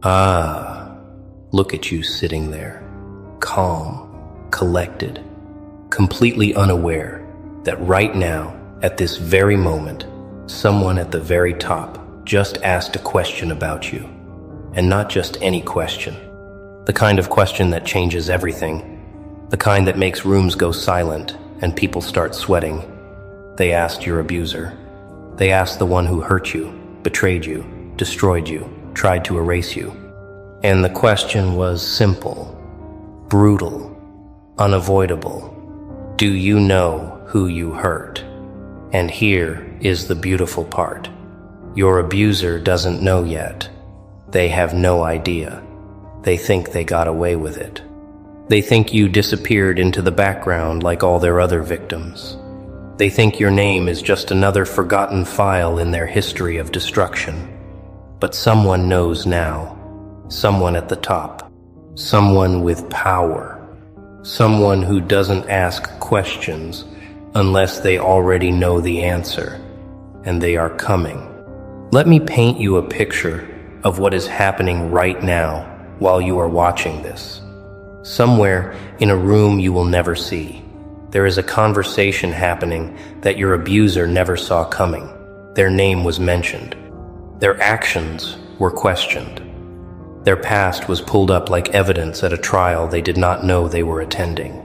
Ah, look at you sitting there, calm, collected, completely unaware that right now, at this very moment, someone at the very top just asked a question about you. And not just any question. The kind of question that changes everything. The kind that makes rooms go silent and people start sweating. They asked your abuser. They asked the one who hurt you, betrayed you, destroyed you, tried to erase you. And the question was simple, brutal, unavoidable. Do you know who you hurt? And here is the beautiful part. Your abuser doesn't know yet. They have no idea. They think they got away with it. They think you disappeared into the background like all their other victims. They think your name is just another forgotten file in their history of destruction. But someone knows now. Someone at the top. Someone with power. Someone who doesn't ask questions unless they already know the answer. And they are coming. Let me paint you a picture of what is happening right now while you are watching this. Somewhere in a room you will never see, there is a conversation happening that your abuser never saw coming. Their name was mentioned. Their actions were questioned. Their past was pulled up like evidence at a trial they did not know they were attending.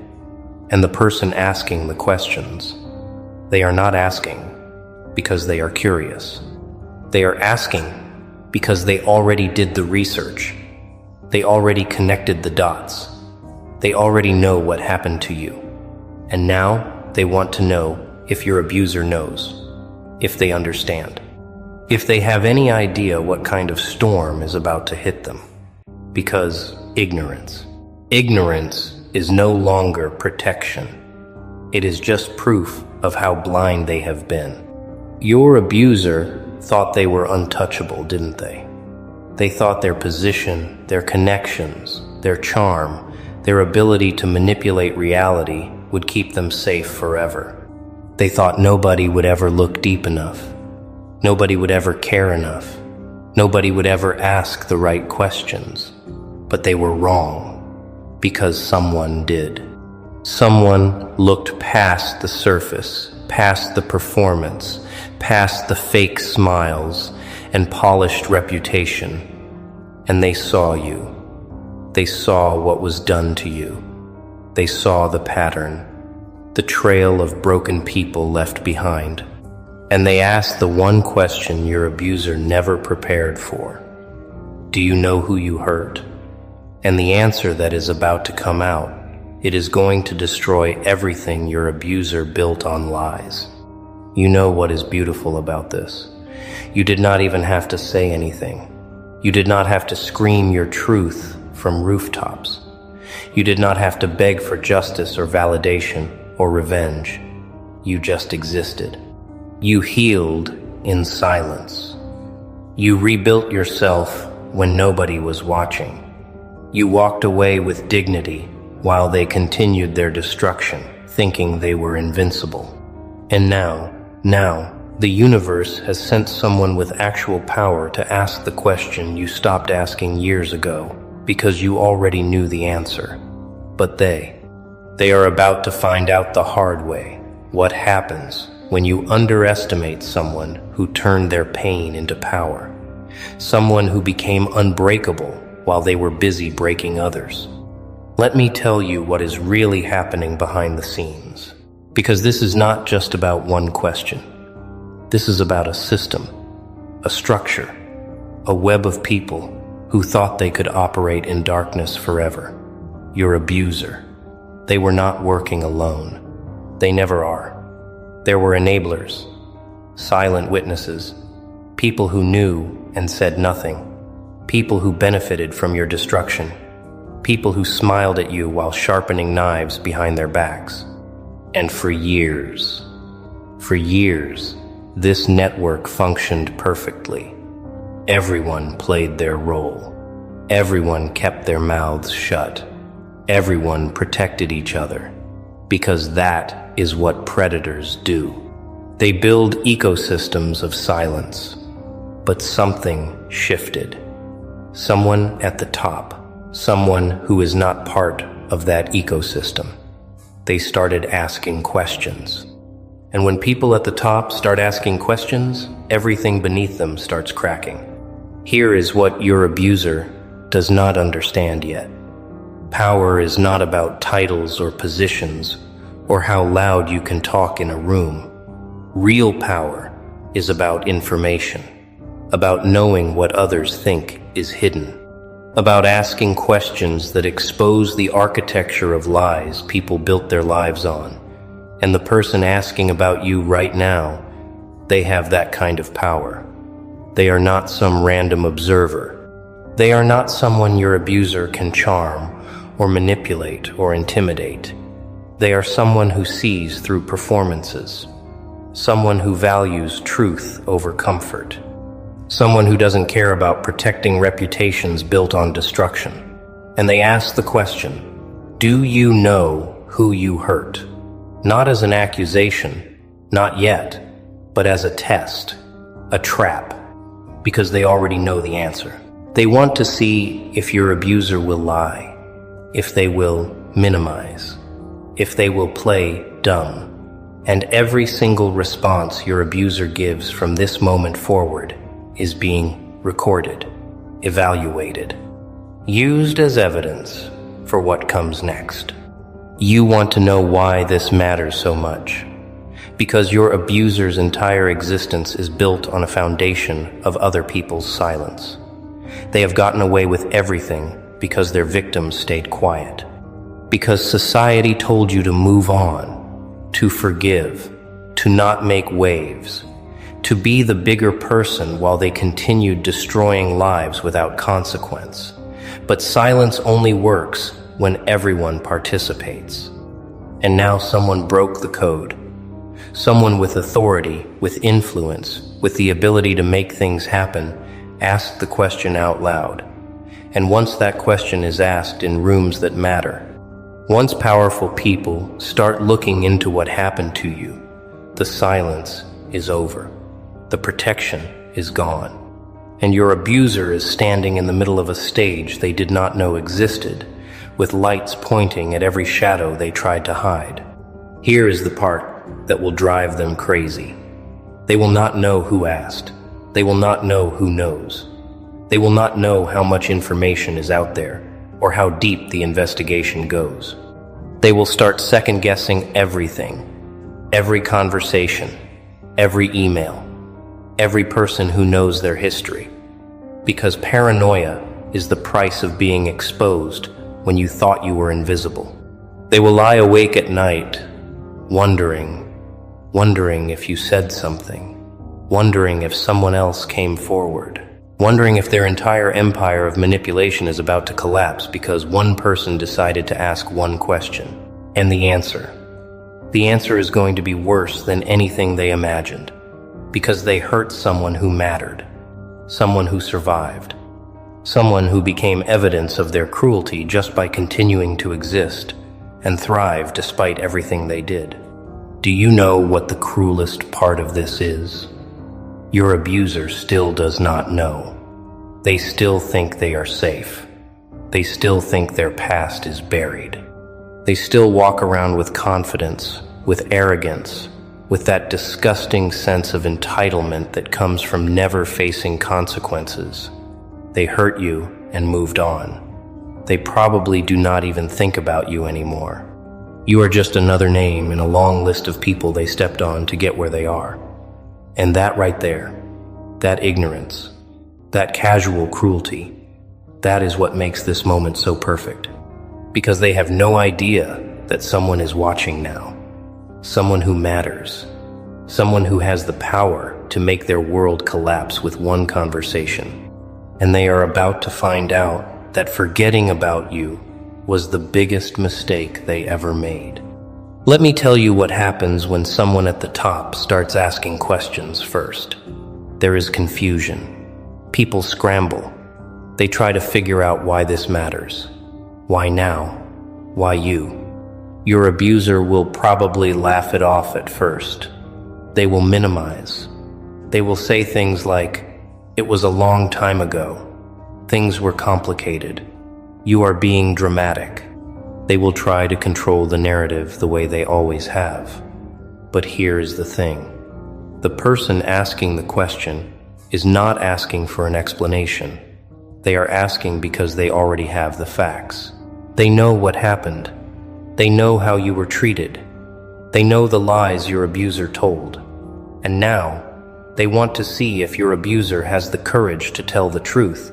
And the person asking the questions, they are not asking because they are curious. They are asking because they already did the research. They already connected the dots. They already know what happened to you. And now they want to know if your abuser knows, if they understand, if they have any idea what kind of storm is about to hit them. Because ignorance is no longer protection. It is just proof of how blind they have been. Your abuser thought they were untouchable, didn't they? They thought their position, their connections, their charm, their ability to manipulate reality would keep them safe forever. They thought nobody would ever look deep enough. Nobody would ever care enough. Nobody would ever ask the right questions. But they were wrong, because someone did. Someone looked past the surface, past the performance, past the fake smiles and polished reputation, and they saw you. They saw what was done to you. They saw the pattern, the trail of broken people left behind, and they asked the one question your abuser never prepared for. Do you know who you hurt? And the answer that is about to come out, it is going to destroy everything your abuser built on lies. You know what is beautiful about this. You did not even have to say anything. You did not have to scream your truth from rooftops. You did not have to beg for justice or validation or revenge. You just existed. You healed in silence. You rebuilt yourself when nobody was watching. You walked away with dignity while they continued their destruction, thinking they were invincible. And now, the universe has sent someone with actual power to ask the question you stopped asking years ago because you already knew the answer. But they are about to find out the hard way what happens when you underestimate someone who turned their pain into power, someone who became unbreakable while they were busy breaking others. Let me tell you what is really happening behind the scenes, because this is not just about one question. This is about a system, a structure, a web of people who thought they could operate in darkness forever. Your abuser. They were not working alone. They never are. There were enablers, silent witnesses, people who knew and said nothing, people who benefited from your destruction, people who smiled at you while sharpening knives behind their backs. And for years, this network functioned perfectly. Everyone played their role. Everyone kept their mouths shut. Everyone protected each other, because that is what predators do. They build ecosystems of silence. But something shifted. someone at the top, someone who is not part of that ecosystem. They started asking questions. And when people at the top start asking questions, everything beneath them starts cracking. Here is what your abuser does not understand yet. Power is not about titles or positions or how loud you can talk in a room. Real power is about information, about knowing what others think is hidden, about asking questions that expose the architecture of lies people built their lives on. And the person asking about you right now, they have that kind of power. They are not some random observer. They are not someone your abuser can charm or manipulate or intimidate. They are someone who sees through performances, someone who values truth over comfort, someone who doesn't care about protecting reputations built on destruction. And they ask the question, do you know who you hurt? Not as an accusation, not yet, but as a test, a trap, because they already know the answer. They want to see if your abuser will lie, if they will minimize, if they will play dumb. And every single response your abuser gives from this moment forward is being recorded, evaluated, used as evidence for what comes next. You want to know why this matters so much, because your abuser's entire existence is built on a foundation of other people's silence. They have gotten away with everything because their victims stayed quiet, because society told you to move on, to forgive, to not make waves, to be the bigger person while they continued destroying lives without consequence. But silence only works when everyone participates. And now someone broke the code. Someone with authority, with influence, with the ability to make things happen, asked the question out loud. And once that question is asked in rooms that matter, once powerful people start looking into what happened to you, the silence is over. The protection is gone. And your abuser is standing in the middle of a stage they did not know existed, with lights pointing at every shadow they tried to hide. Here is the part that will drive them crazy. They will not know who asked. They will not know who knows. They will not know how much information is out there, or how deep the investigation goes. They will start second-guessing everything, every conversation, every email, every person who knows their history, because paranoia is the price of being exposed when you thought you were invisible. They will lie awake at night, wondering if you said something, wondering if someone else came forward, wondering if their entire empire of manipulation is about to collapse because one person decided to ask one question. And the answer is going to be worse than anything they imagined, because they hurt someone who mattered, someone who survived, someone who became evidence of their cruelty just by continuing to exist and thrive despite everything they did. Do you know what the cruelest part of this is? Your abuser still does not know. They still think they are safe. They still think their past is buried. They still walk around with confidence, with arrogance, with that disgusting sense of entitlement that comes from never facing consequences. They hurt you and moved on. They probably do not even think about you anymore. You are just another name in a long list of people they stepped on to get where they are. And that right there, that ignorance, that casual cruelty, that is what makes this moment so perfect. Because they have no idea that someone is watching now. Someone who matters. Someone who has the power to make their world collapse with one conversation. And they are about to find out that forgetting about you was the biggest mistake they ever made. Let me tell you what happens when someone at the top starts asking questions first. There is confusion. People scramble. They try to figure out why this matters. Why now? Why you? Your abuser will probably laugh it off at first. They will minimize. They will say things like, "It was a long time ago. Things were complicated. You are being dramatic. They will try to control the narrative the way they always have. But here is the thing. The person asking the question is not asking for an explanation. They are asking because they already have the facts. They know what happened. They know how you were treated. They know the lies your abuser told. And now, they want to see if your abuser has the courage to tell the truth,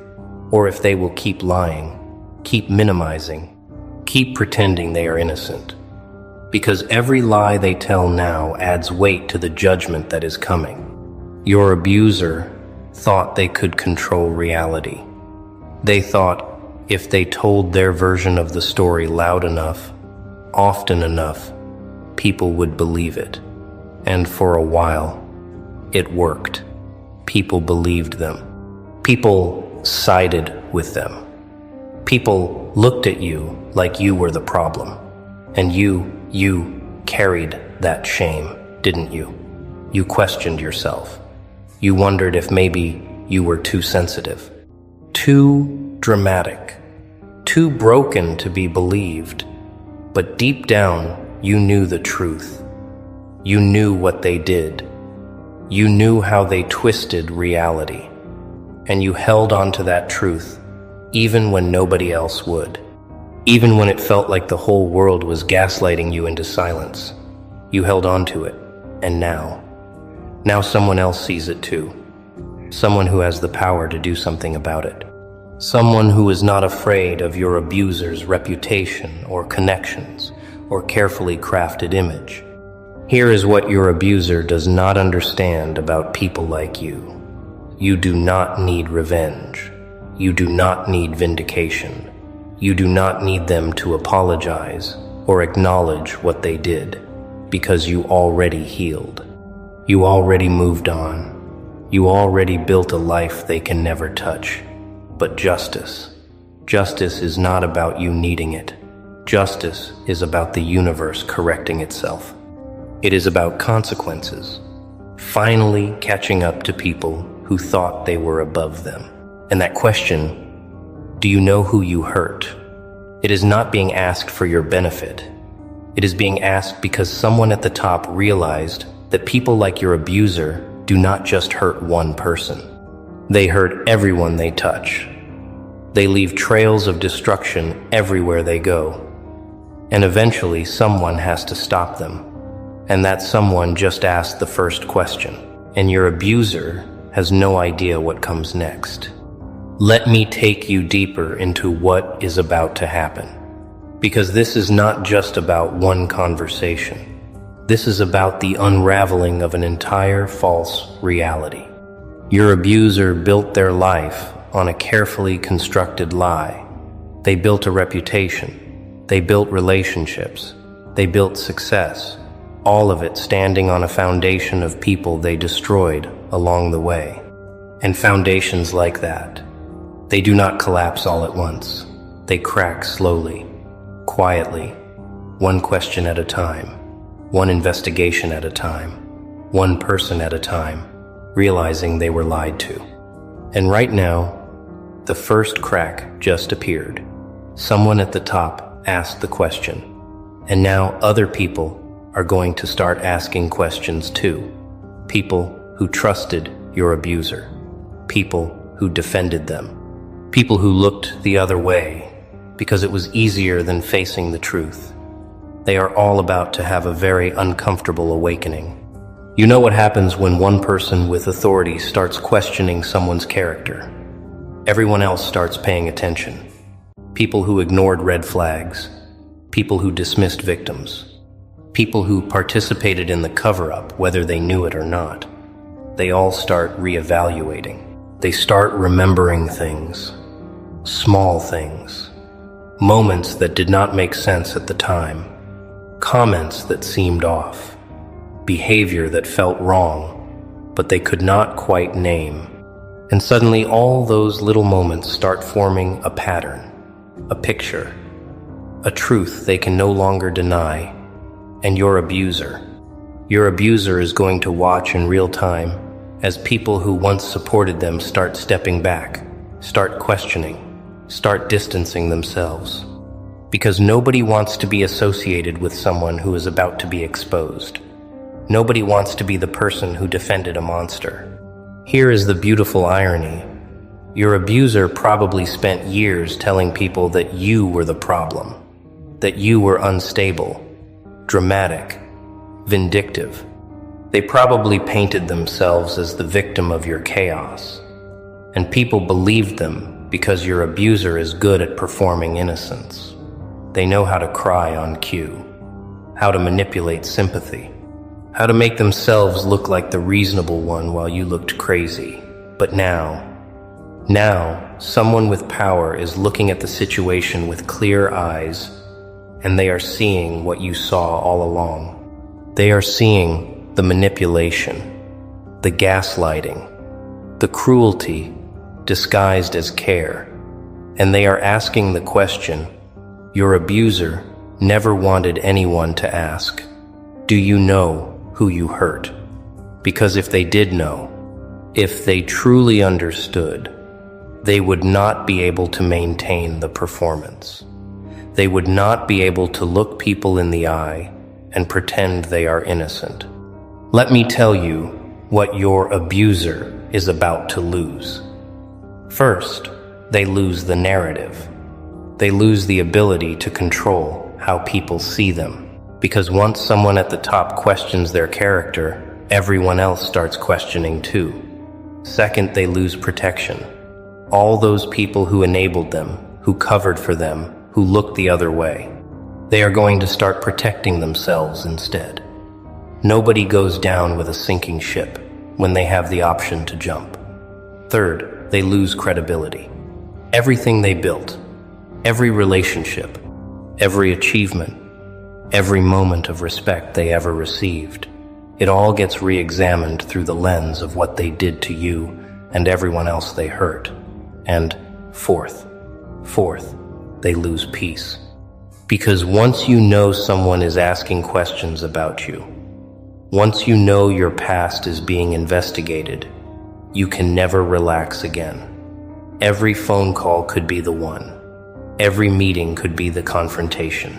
or if they will keep lying, keep minimizing, keep pretending they are innocent. Because every lie they tell now adds weight to the judgment that is coming. Your abuser thought they could control reality. They thought if they told their version of the story loud enough, often enough, people would believe it. And for a while, it worked. People believed them. People sided with them. People looked at you like you were the problem. And you carried that shame, didn't you? You questioned yourself. You wondered if maybe you were too sensitive, too dramatic, too broken to be believed. But deep down, you knew the truth. You knew what they did. You knew how they twisted reality. And you held on to that truth, even when nobody else would. Even when it felt like the whole world was gaslighting you into silence, you held on to it. And now someone else sees it too. Someone who has the power to do something about it. Someone who is not afraid of your abuser's reputation or connections or carefully crafted image. Here is what your abuser does not understand about people like you. You do not need revenge. You do not need vindication. You do not need them to apologize or acknowledge what they did, because you already healed. You already moved on. You already built a life they can never touch. But justice is not about you needing it. Justice is about the universe correcting itself. It is about consequences, finally catching up to people who thought they were above them. And that question, do you know who you hurt? It is not being asked for your benefit. It is being asked because someone at the top realized that people like your abuser do not just hurt one person. They hurt everyone they touch. They leave trails of destruction everywhere they go. And eventually someone has to stop them. And that someone just asked the first question. And your abuser has no idea what comes next. Let me take you deeper into what is about to happen. Because this is not just about one conversation. This is about the unraveling of an entire false reality. Your abuser built their life on a carefully constructed lie. They built a reputation. They built relationships. They built success. All of it standing on a foundation of people they destroyed along the way. And foundations like that, they do not collapse all at once. They crack slowly, quietly, one question at a time, one investigation at a time, one person at a time, realizing they were lied to. And right now, the first crack just appeared. Someone at the top asked the question, and now other people are going to start asking questions too. People who trusted your abuser. People who defended them. People who looked the other way because it was easier than facing the truth. They are all about to have a very uncomfortable awakening. You know what happens when one person with authority starts questioning someone's character. Everyone else starts paying attention. People who ignored red flags. People who dismissed victims. People who participated in the cover-up, whether they knew it or not. They all start reevaluating. They start remembering things. Small things. Moments that did not make sense at the time. Comments that seemed off. Behavior that felt wrong, but they could not quite name. And suddenly all those little moments start forming a pattern, a picture, a truth they can no longer deny. And your abuser is going to watch in real time as people who once supported them start stepping back, start questioning, start distancing themselves. Because nobody wants to be associated with someone who is about to be exposed. Nobody wants to be the person who defended a monster. Here is the beautiful irony. Your abuser probably spent years telling people that you were the problem, that you were unstable, dramatic, vindictive. They probably painted themselves as the victim of your chaos. And people believed them because your abuser is good at performing innocence. They know how to cry on cue, how to manipulate sympathy, how to make themselves look like the reasonable one while you looked crazy. But now, someone with power is looking at the situation with clear eyes, and they are seeing what you saw all along. They are seeing the manipulation, the gaslighting, the cruelty disguised as care, and they are asking the question your abuser never wanted anyone to ask. Do you know who you hurt? Because if they did know, if they truly understood, they would not be able to maintain the performance. They would not be able to look people in the eye and pretend they are innocent. Let me tell you what your abuser is about to lose. First, they lose the narrative. They lose the ability to control how people see them. Because once someone at the top questions their character, everyone else starts questioning too. Second, they lose protection. All those people who enabled them, who covered for them, who looked the other way, they are going to start protecting themselves instead. Nobody goes down with a sinking ship when they have the option to jump. Third, they lose credibility. Everything they built, every relationship, every achievement, every moment of respect they ever received, it all gets re-examined through the lens of what they did to you and everyone else they hurt. And fourth, they lose peace. Because once you know someone is asking questions about you, once you know your past is being investigated, you can never relax again. Every phone call could be the one. Every meeting could be the confrontation.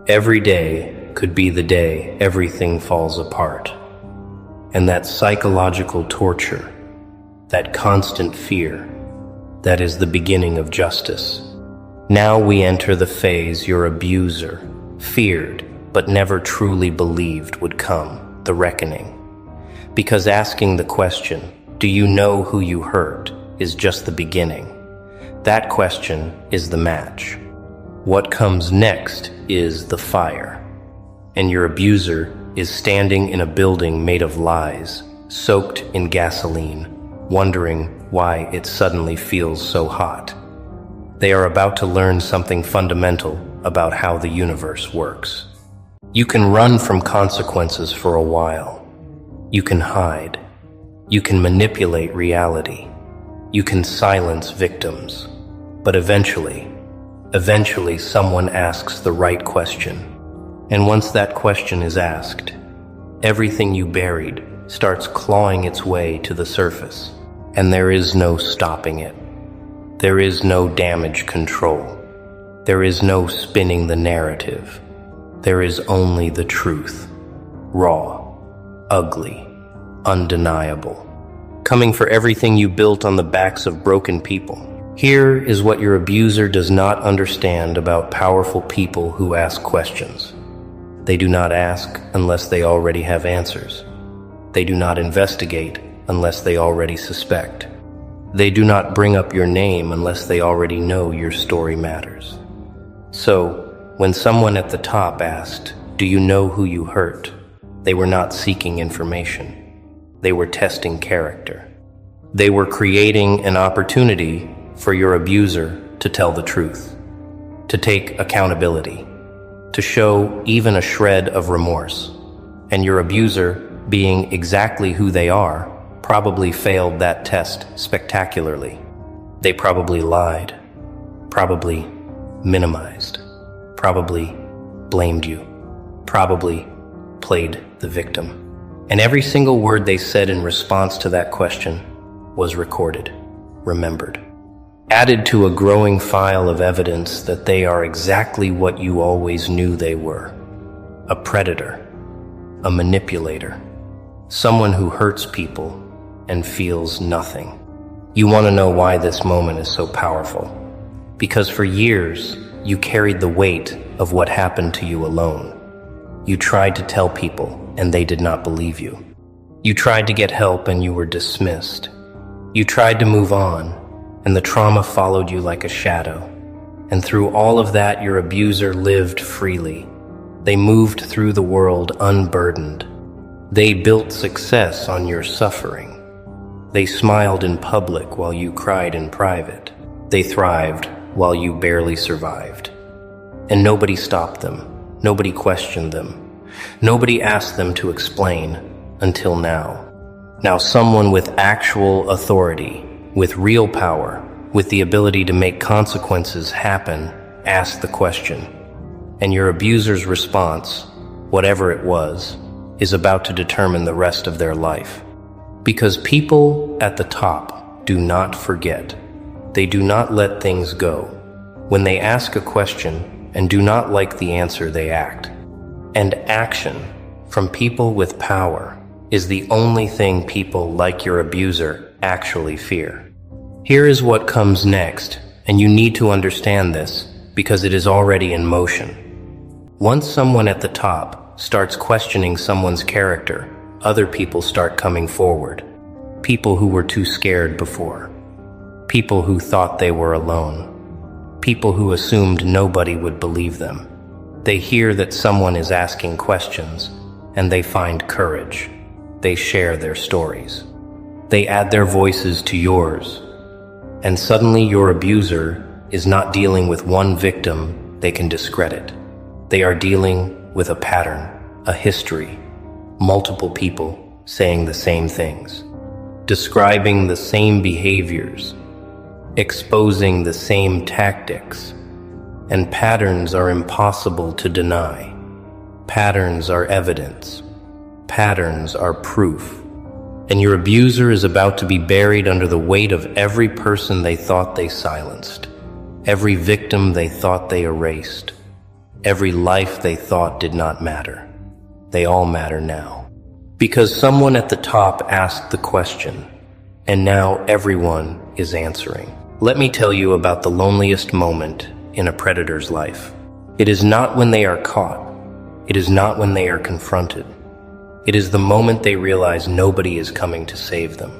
Every day could be the day everything falls apart. And that psychological torture, that constant fear, that is the beginning of justice. Now we enter the phase your abuser feared but never truly believed would come, the reckoning. Because asking the question, do you know who you hurt, is just the beginning. That question is the match. What comes next is the fire. And your abuser is standing in a building made of lies, soaked in gasoline, wondering why it suddenly feels so hot. They are about to learn something fundamental about how the universe works. You can run from consequences for a while. You can hide. You can manipulate reality. You can silence victims. But eventually someone asks the right question. And once that question is asked, everything you buried starts clawing its way to the surface. And there is no stopping it. There is no damage control. There is no spinning the narrative. There is only the truth. Raw, ugly, undeniable. Coming for everything you built on the backs of broken people. Here is what your abuser does not understand about powerful people who ask questions. They do not ask unless they already have answers. They do not investigate unless they already suspect. They do not bring up your name unless they already know your story matters. So, when someone at the top asked, do you know who you hurt? They were not seeking information. They were testing character. They were creating an opportunity for your abuser to tell the truth, to take accountability, to show even a shred of remorse. And your abuser, being exactly who they are, probably failed that test spectacularly. They probably lied, probably minimized, probably blamed you, probably played the victim. And every single word they said in response to that question was recorded, remembered. added to a growing file of evidence that they are exactly what you always knew they were: a predator, a manipulator, someone who hurts people and feels nothing. You want to know why this moment is so powerful? Because for years, you carried the weight of what happened to you alone. You tried to tell people, and they did not believe you. You tried to get help, and you were dismissed. You tried to move on, and the trauma followed you like a shadow. And through all of that, your abuser lived freely. They moved through the world unburdened. They built success on your suffering. They smiled in public while you cried in private. They thrived while you barely survived. And nobody stopped them. Nobody questioned them. Nobody asked them to explain until now. Now someone with actual authority, with real power, with the ability to make consequences happen, asked the question. And your abuser's response, whatever it was, is about to determine the rest of their life. Because people at the top do not forget. They do not let things go. When they ask a question and do not like the answer, they act. And action from people with power is the only thing people like your abuser actually fear. Here is what comes next, and you need to understand this because it is already in motion. Once someone at the top starts questioning someone's character, other people start coming forward. People who were too scared before. People who thought they were alone. People who assumed nobody would believe them. They hear that someone is asking questions, and they find courage. They share their stories. They add their voices to yours. And suddenly your abuser is not dealing with one victim they can discredit. They are dealing with a pattern, a history, multiple people saying the same things, describing the same behaviors, exposing the same tactics. And patterns are impossible to deny. Patterns are evidence. Patterns are proof. And your abuser is about to be buried under the weight of every person they thought they silenced, every victim they thought they erased, every life they thought did not matter. They all matter now. Because someone at the top asked the question, and now everyone is answering. Let me tell you about the loneliest moment in a predator's life. It is not when they are caught. It is not when they are confronted. It is the moment they realize nobody is coming to save them.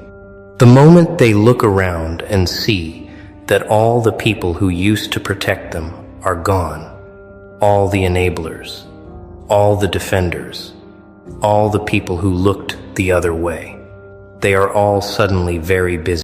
The moment they look around and see that all the people who used to protect them are gone. All the enablers, all the defenders, all the people who looked the other way. They are all suddenly very busy.